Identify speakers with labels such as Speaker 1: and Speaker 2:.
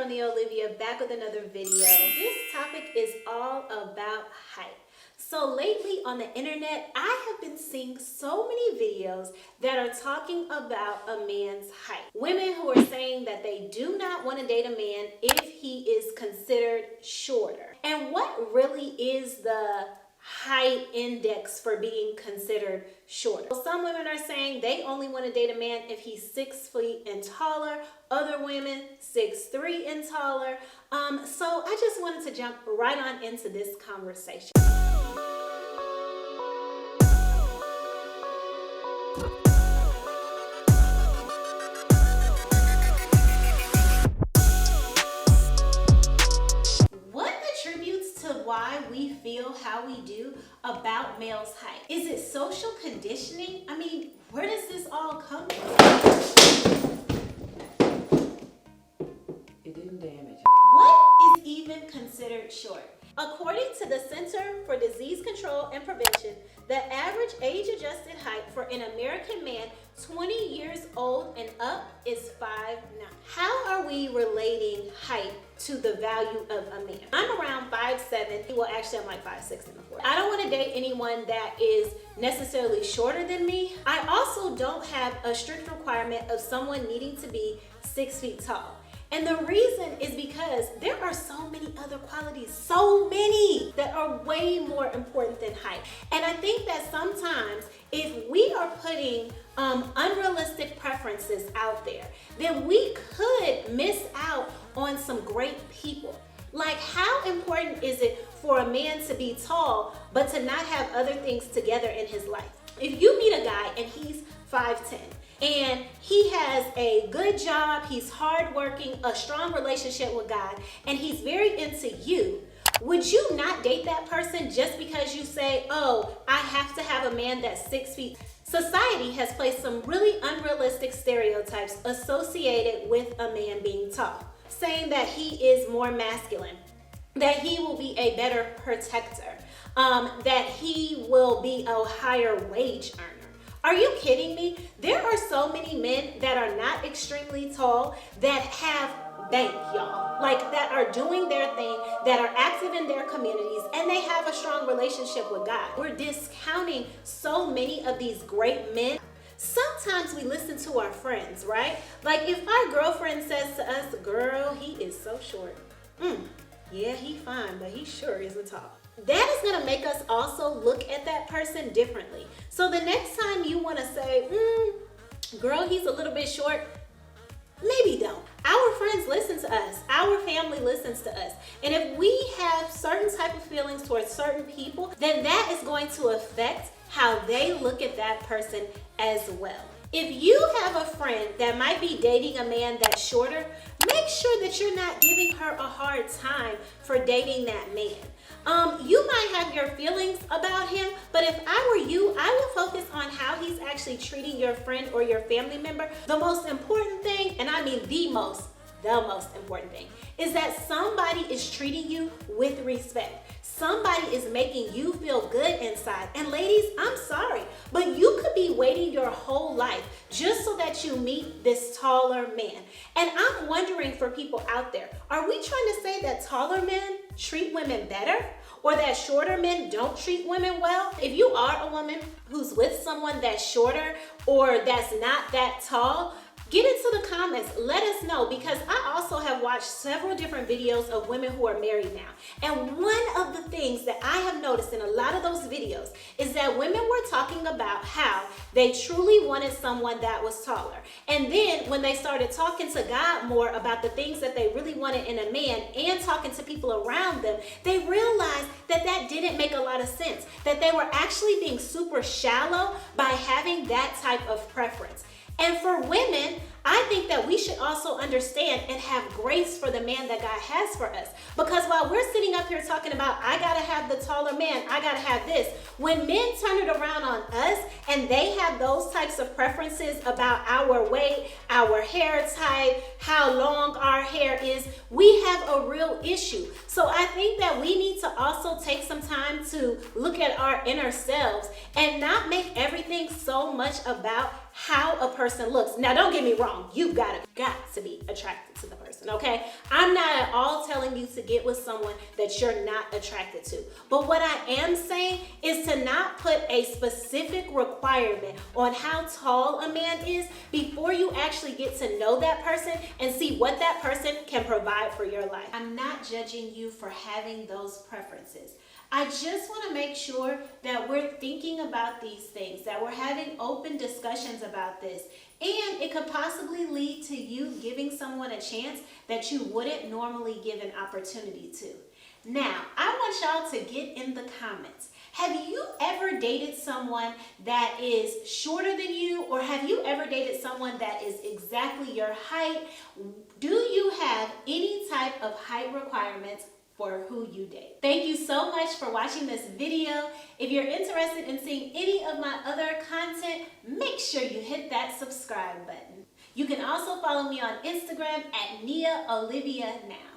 Speaker 1: Tony Olivia back with another video. This topic is all about height. So lately on the internet, I have been seeing so many videos that are talking about a man's height. Women who are saying that they do not want to date a man if he is considered shorter. And what really is the height index for being considered shorter? Some women are saying they only want to date a man if he's 6 feet and taller. Other women 6'3" and taller. So I just wanted to jump right on into this conversation. Why we feel how we do about males' height? Is it social conditioning? I mean, where does this all come from?
Speaker 2: It didn't damage it.
Speaker 1: What is even considered short? According to the Center for Disease Control and Prevention, the average age-adjusted height for an American man 20 years old and up is 5'9". How are we relating height to the value of a man? I'm around 5'7". Well, actually, I'm like 5'6" in the 40s. I don't want to date anyone that is necessarily shorter than me. I also don't have a strict requirement of someone needing to be 6 feet tall. And the reason is because there are so many other qualities, so many, that are way more important than height. And I think that sometimes if we are putting unrealistic preferences out there, then we could miss out on some great people. Like, how important is it for a man to be tall but to not have other things together in his life? If you meet a guy and he's 5'10", and he has a good job, he's hardworking, a strong relationship with God, and he's very into you, would you not date that person just because you say, oh, I have to have a man that's 6 feet? Society has placed some really unrealistic stereotypes associated with a man being tall, saying that he is more masculine, that he will be a better protector, that he will be a higher wage earner. Are you kidding me? There are so many men that are not extremely tall that have bank, y'all. Like, that are doing their thing, that are active in their communities, and they have a strong relationship with God. We're discounting so many of these great men. Sometimes we listen to our friends, right? Like, if our girlfriend says to us, girl, he is so short. Yeah, he fine, but he sure isn't tall. That is going to make us also look at that person differently. So the next time you want to say, girl, he's a little bit short, maybe don't. Our friends listen to us. Our family listens to us. And if we have certain type of feelings towards certain people, then that is going to affect how they look at that person as well. If you have a friend that might be dating a man that's shorter, make sure that you're not giving her a hard time for dating that man. You might have your feelings about him, but if I were you, I would focus on how he's actually treating your friend or your family member. The most important thing, and I mean the most important thing, is that somebody is treating you with respect. Somebody is making you feel good inside. And ladies, I'm sorry, but you could be waiting your whole life just so that you meet this taller man. And I'm wondering, for people out there, are we trying to say that taller men treat women better, or that shorter men don't treat women well? If you are a woman who's with someone that's shorter or that's not that tall, get into the comments, let us know, because I also have watched several different videos of women who are married now. And one of the things that I have noticed in a lot of those videos is that women were talking about how they truly wanted someone that was taller. And then when they started talking to God more about the things that they really wanted in a man and talking to people around them, they realized that that didn't make a lot of sense, that they were actually being super shallow by having that type of preference. And for women, I think that we should also understand and have grace for the man that God has for us. Because while we're sitting up here talking about, I gotta have the taller man, I gotta have this, when men turn it around on us and they have those types of preferences about our weight, our hair type, how long our hair is, we have a real issue. So I think that we need to also take some time to look at our inner selves and not make everything so much about how a person looks. Now, don't get me wrong, you've got to be attracted to the person, okay? I'm I'm not at all telling you to get with someone that you're not attracted to. But what I am saying is to not put a specific requirement on how tall a man is before you actually get to know that person and see what that person can provide for your life. I'm not judging you for having those preferences. I just want to make sure that we're thinking about these things, that we're having open discussions about this, and it could possibly lead to you giving someone a chance that you wouldn't normally give an opportunity to. Now, I want y'all to get in the comments. Have you ever dated someone that is shorter than you, or have you ever dated someone that is exactly your height? Do you have any type of height requirements for who you date? Thank you so much for watching this video. If you're interested in seeing any of my other content, make sure you hit that subscribe button. You can also follow me on Instagram at Nia Olivia Now.